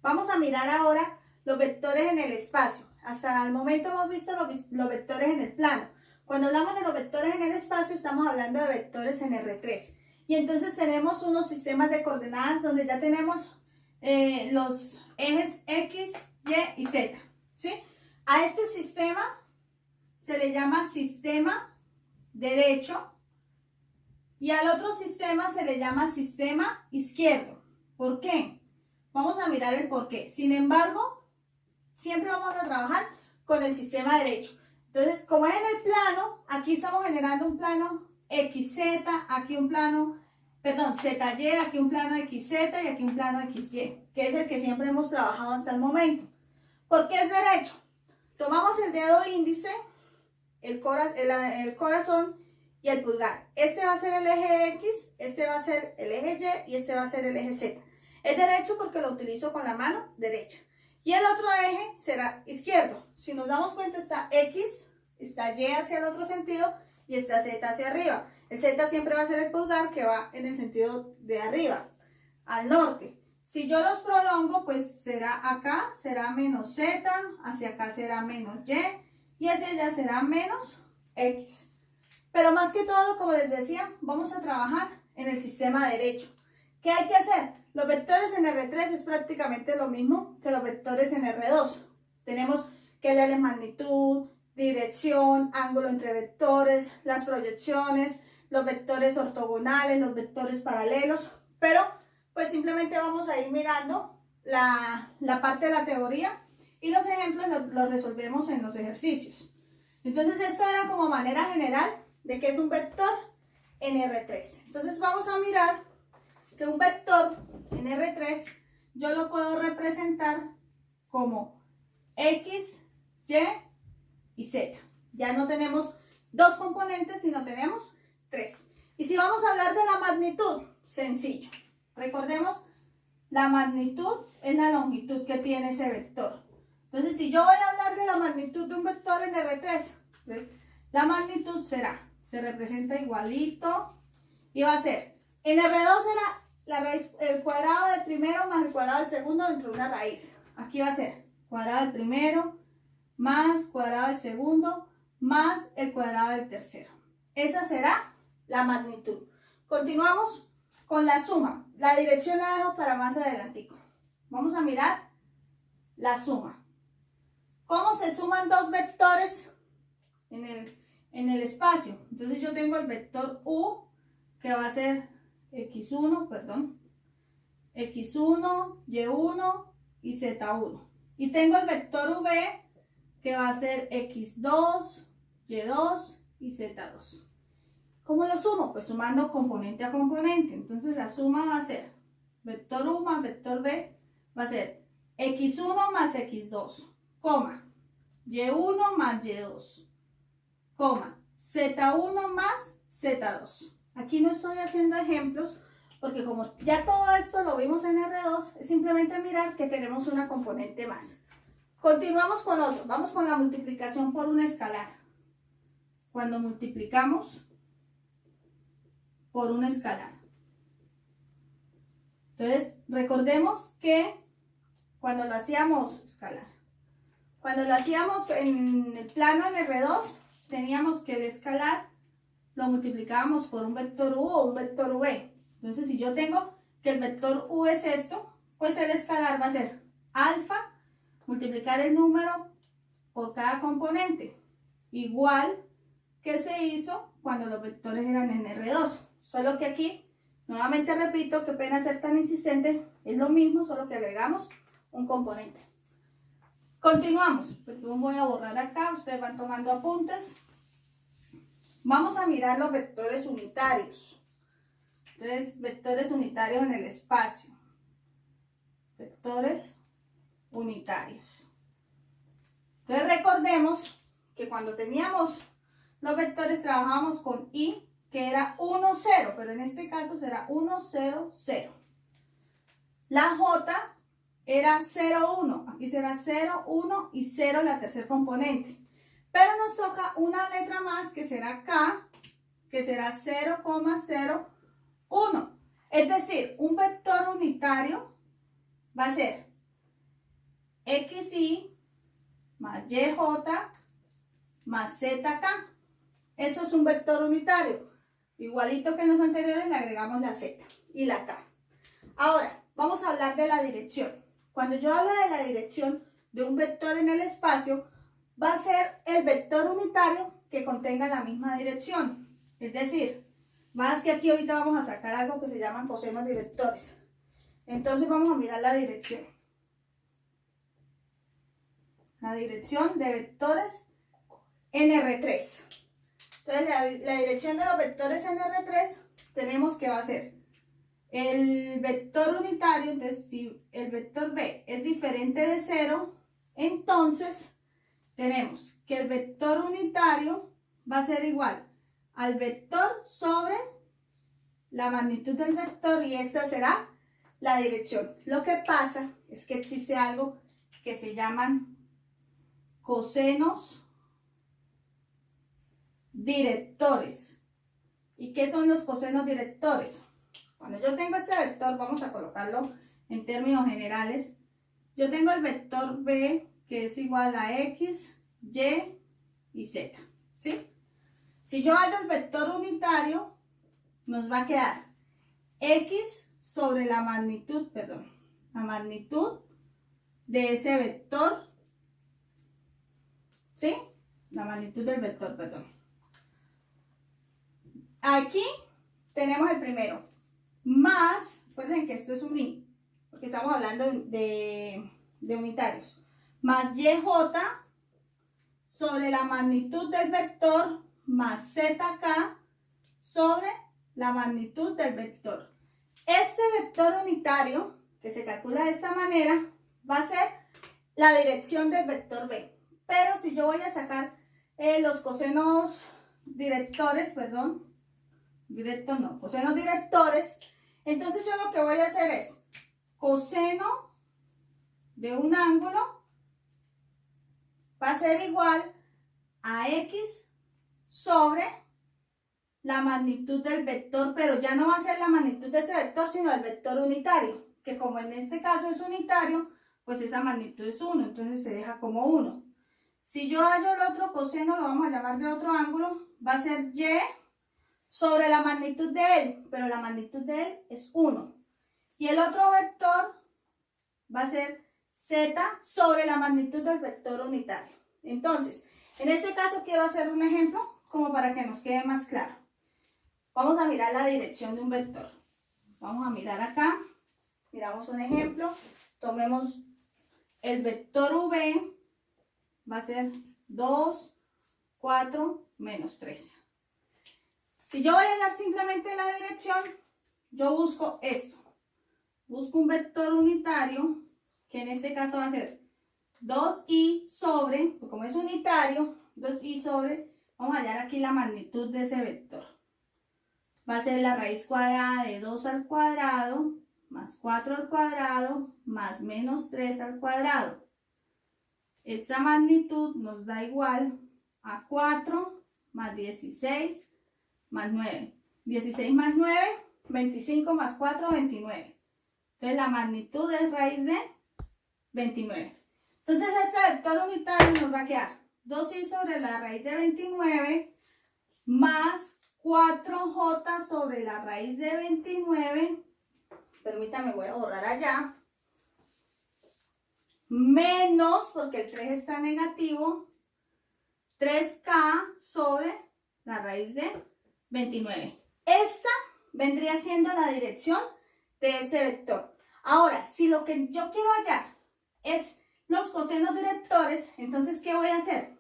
Vamos a mirar ahora los vectores en el espacio. Hasta el momento hemos visto los vectores en el plano. Cuando hablamos de los vectores en el espacio, estamos hablando de vectores en R3. Y entonces tenemos unos sistemas de coordenadas donde ya tenemos los ejes X, Y y Z, ¿sí? A este sistema se le llama sistema derecho y al otro sistema se le llama sistema izquierdo. ¿Por qué? Vamos a mirar el por qué. Sin embargo, siempre vamos a trabajar con el sistema derecho. Entonces, como es en el plano, aquí estamos generando un plano XZ, aquí un plano, perdón, ZY, aquí un plano XZ y aquí un plano XY, que es el que siempre hemos trabajado hasta el momento. ¿Por qué es derecho? Tomamos el dedo índice, el corazón y el pulgar. Este va a ser el eje X, este va a ser el eje Y y este va a ser el eje Z. Es derecho porque lo utilizo con la mano derecha. Y el otro eje será izquierdo. Si nos damos cuenta, está X, está Y hacia el otro sentido y está Z hacia arriba. El Z siempre va a ser el pulgar que va en el sentido de arriba, al norte. Si yo los prolongo, pues será acá, será menos Z, hacia acá será menos Y hacia allá será menos X. Pero más que todo, como les decía, vamos a trabajar en el sistema derecho. ¿Qué hay que hacer? Los vectores en R3 es prácticamente lo mismo que los vectores en R2. Tenemos que darle magnitud, dirección, ángulo entre vectores, las proyecciones, los vectores ortogonales, los vectores paralelos, pero pues simplemente vamos a ir mirando la parte de la teoría y los ejemplos los resolvemos en los ejercicios. Entonces esto era como manera general de que es un vector en R3. Entonces vamos a mirar que un vector en R3 yo lo puedo representar como X, Y y Z. Ya no tenemos dos componentes, sino tenemos tres. Y si vamos a hablar de la magnitud, sencillo. Recordemos, la magnitud es la longitud que tiene ese vector. Entonces, si yo voy a hablar de la magnitud de un vector en R3, pues, la magnitud se representa igualito y va a ser, en R2 será la raíz, el cuadrado del primero más el cuadrado del segundo dentro de una raíz. Aquí va a ser cuadrado del primero más cuadrado del segundo más el cuadrado del tercero. Esa será la magnitud. Continuamos con la suma. La dirección la dejo para más adelantico. Vamos a mirar la suma. ¿Cómo se suman dos vectores en el espacio? Entonces yo tengo el vector U, que va a ser X1, Y1 y Z1. Y tengo el vector V, que va a ser X2, Y2 y Z2. ¿Cómo lo sumo? Pues sumando componente a componente. Entonces la suma va a ser vector U más vector V, va a ser X1 más X2, coma, Y1 más Y2, coma, Z1 más Z2. Aquí no estoy haciendo ejemplos porque como ya todo esto lo vimos en R2, es simplemente mirar que tenemos una componente más. Continuamos con otro. Vamos con la multiplicación por un escalar. Cuando multiplicamos por un escalar. Entonces, recordemos que cuando lo hacíamos en el plano en R2, teníamos que el escalar lo multiplicábamos por un vector U o un vector V. Entonces, si yo tengo que el vector U es esto, pues el escalar va a ser alfa, multiplicar el número por cada componente, igual que se hizo cuando los vectores eran en R2. Solo que aquí, nuevamente repito, qué pena ser tan insistente, es lo mismo, solo que agregamos un componente. Continuamos. Perdón, voy a borrar acá, ustedes van tomando apuntes. Vamos a mirar los vectores unitarios. Entonces, vectores unitarios en el espacio. Vectores unitarios. Entonces, recordemos que cuando teníamos los vectores trabajábamos con I, que era 1, 0, pero en este caso será 1, 0, 0. La J era 0, 1. Aquí será 0, 1 y 0 la tercer componente. Pero nos toca una letra más que será K, que será 0,01. Es decir, un vector unitario va a ser XY más YJ más ZK. Eso es un vector unitario. Igualito que en los anteriores, le agregamos la Z y la K. Ahora, vamos a hablar de la dirección. Cuando yo hablo de la dirección de un vector en el espacio, va a ser el vector unitario que contenga la misma dirección. Es decir, más que aquí ahorita vamos a sacar algo que se llaman cosenos directores. Entonces vamos a mirar la dirección. La dirección de vectores en R3. Entonces la dirección de los vectores en R3 tenemos que va a ser el vector unitario. Entonces si el vector B es diferente de 0, entonces tenemos que el vector unitario va a ser igual al vector sobre la magnitud del vector, y esta será la dirección. Lo que pasa es que existe algo que se llaman cosenos directores. ¿Y qué son los cosenos directores? Cuando yo tengo este vector, vamos a colocarlo en términos generales. Yo tengo el vector B, que es igual a X, Y y Z, ¿sí? Si yo hallo el vector unitario, nos va a quedar X sobre la magnitud de ese vector, ¿sí? La magnitud del vector, perdón. Aquí tenemos el primero, más, recuerden que esto es un I, porque estamos hablando de unitarios, más YJ sobre la magnitud del vector, más ZK sobre la magnitud del vector. Este vector unitario, que se calcula de esta manera, va a ser la dirección del vector B. Pero si yo voy a sacar los cosenos directores, cosenos directores, entonces yo lo que voy a hacer es coseno de un ángulo va a ser igual a X sobre la magnitud del vector, pero ya no va a ser la magnitud de ese vector, sino el vector unitario, que como en este caso es unitario, pues esa magnitud es 1, entonces se deja como 1. Si yo hallo el otro coseno, lo vamos a llamar de otro ángulo, va a ser Y sobre la magnitud de él, pero la magnitud de él es 1. Y el otro vector va a ser Z sobre la magnitud del vector unitario. Entonces, en este caso quiero hacer un ejemplo como para que nos quede más claro. Vamos a mirar la dirección de un vector. Vamos a mirar acá, miramos un ejemplo, tomemos el vector V, va a ser 2, 4, menos 3. Si yo voy a hallar simplemente la dirección, yo busco esto. Busco un vector unitario, que en este caso va a ser 2i sobre, pues como es unitario, 2i sobre, vamos a hallar aquí la magnitud de ese vector. Va a ser la raíz cuadrada de 2 al cuadrado, más 4 al cuadrado, más menos 3 al cuadrado. Esta magnitud nos da igual a 4 más 16 más 9. 16 más 9, 25 más 4, 29. Entonces la magnitud es raíz de 29. Entonces este vector unitario nos va a quedar 2i sobre la raíz de 29 más 4j sobre la raíz de 29. Permítame, voy a borrar allá. Menos, porque el 3 está negativo, 3k sobre la raíz de 29. Esta vendría siendo la dirección de ese vector. Ahora, si lo que yo quiero hallar es los cosenos directores, entonces, ¿qué voy a hacer?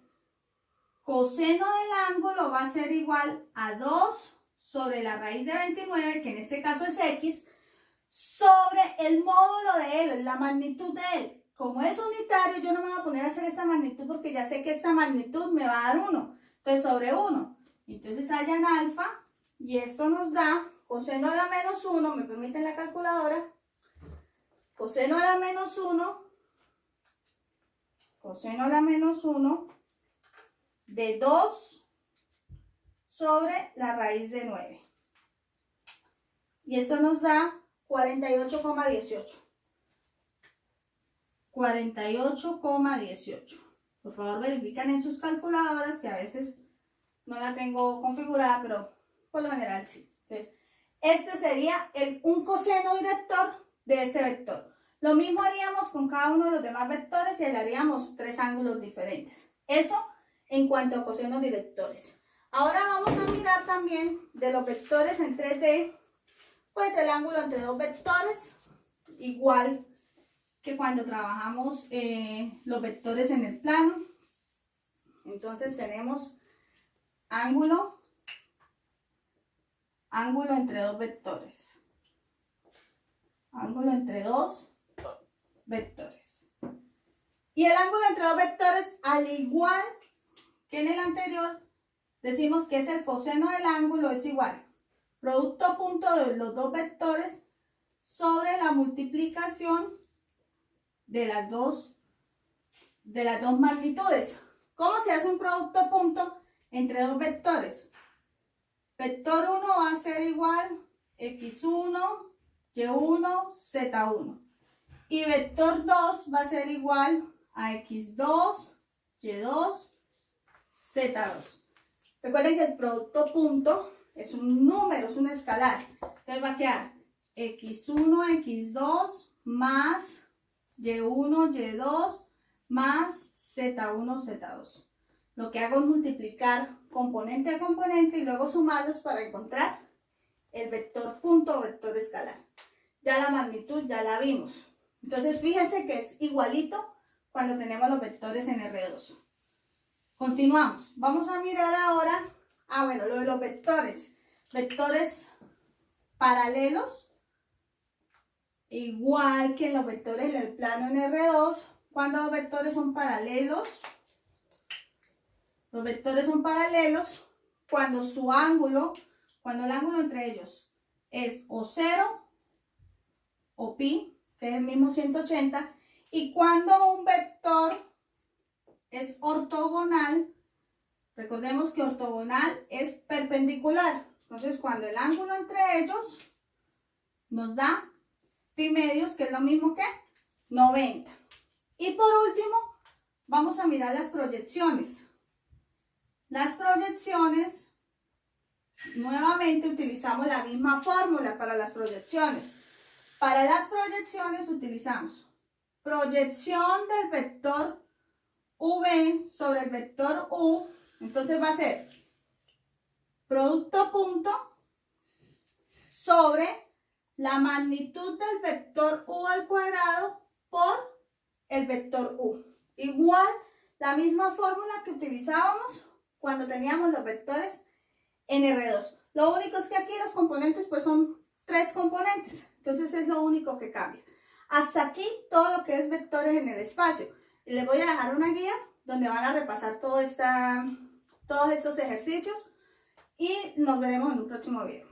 Coseno del ángulo va a ser igual a 2 sobre la raíz de 29, que en este caso es x, sobre el módulo de él, la magnitud de él. Como es unitario, yo no me voy a poner a hacer esta magnitud porque ya sé que esta magnitud me va a dar 1. Entonces, sobre 1. Entonces, hallan alfa y esto nos da coseno a la menos 1, me permiten la calculadora, coseno a la menos 1, coseno a la menos 1 de 2 sobre la raíz de 9. Y esto nos da 48,18. 48,18. Por favor, verifican en sus calculadoras, que a veces no la tengo configurada, pero por lo general sí. Entonces, este sería un coseno director de este vector. Lo mismo haríamos con cada uno de los demás vectores y le haríamos 3 ángulos diferentes. Eso en cuanto a cosenos directores. Ahora vamos a mirar también de los vectores en 3D, pues el ángulo entre dos vectores, igual que cuando trabajamos los vectores en el plano. Entonces tenemos ángulo entre dos vectores. Ángulo entre dos vectores. Y el ángulo entre dos vectores, al igual que en el anterior, decimos que es el coseno del ángulo, es igual producto punto de los dos vectores sobre la multiplicación de las dos magnitudes. ¿Cómo se hace un producto punto entre dos vectores? Vector 1 va a ser igual x1, y1, z1. Y vector 2 va a ser igual a x2, y2, z2. Recuerden que el producto punto es un número, es un escalar. Entonces va a quedar x1, x2 más y1, y2 más z1, z2. Lo que hago es multiplicar componente a componente y luego sumarlos para encontrar el vector punto o vector escalar. Ya la magnitud ya la vimos. Entonces fíjense que es igualito cuando tenemos los vectores en R2. Continuamos. Vamos a mirar ahora, lo de los vectores. Vectores paralelos, igual que los vectores en el plano en R2. Cuando los vectores son paralelos, cuando el ángulo entre ellos es o 0 o pi, que es el mismo 180, y cuando un vector es ortogonal, recordemos que ortogonal es perpendicular. Entonces, cuando el ángulo entre ellos nos da pi medios, que es lo mismo que 90. Y por último, vamos a mirar las proyecciones. Las proyecciones, nuevamente utilizamos la misma fórmula para las proyecciones. Para las proyecciones utilizamos proyección del vector V sobre el vector U. Entonces va a ser producto punto sobre la magnitud del vector U al cuadrado por el vector U. Igual la misma fórmula que utilizábamos cuando teníamos los vectores en R2. Lo único es que aquí los componentes pues son 3 componentes. Entonces es lo único que cambia. Hasta aquí todo lo que es vectores en el espacio. Y les voy a dejar una guía donde van a repasar todos estos ejercicios y nos veremos en un próximo video.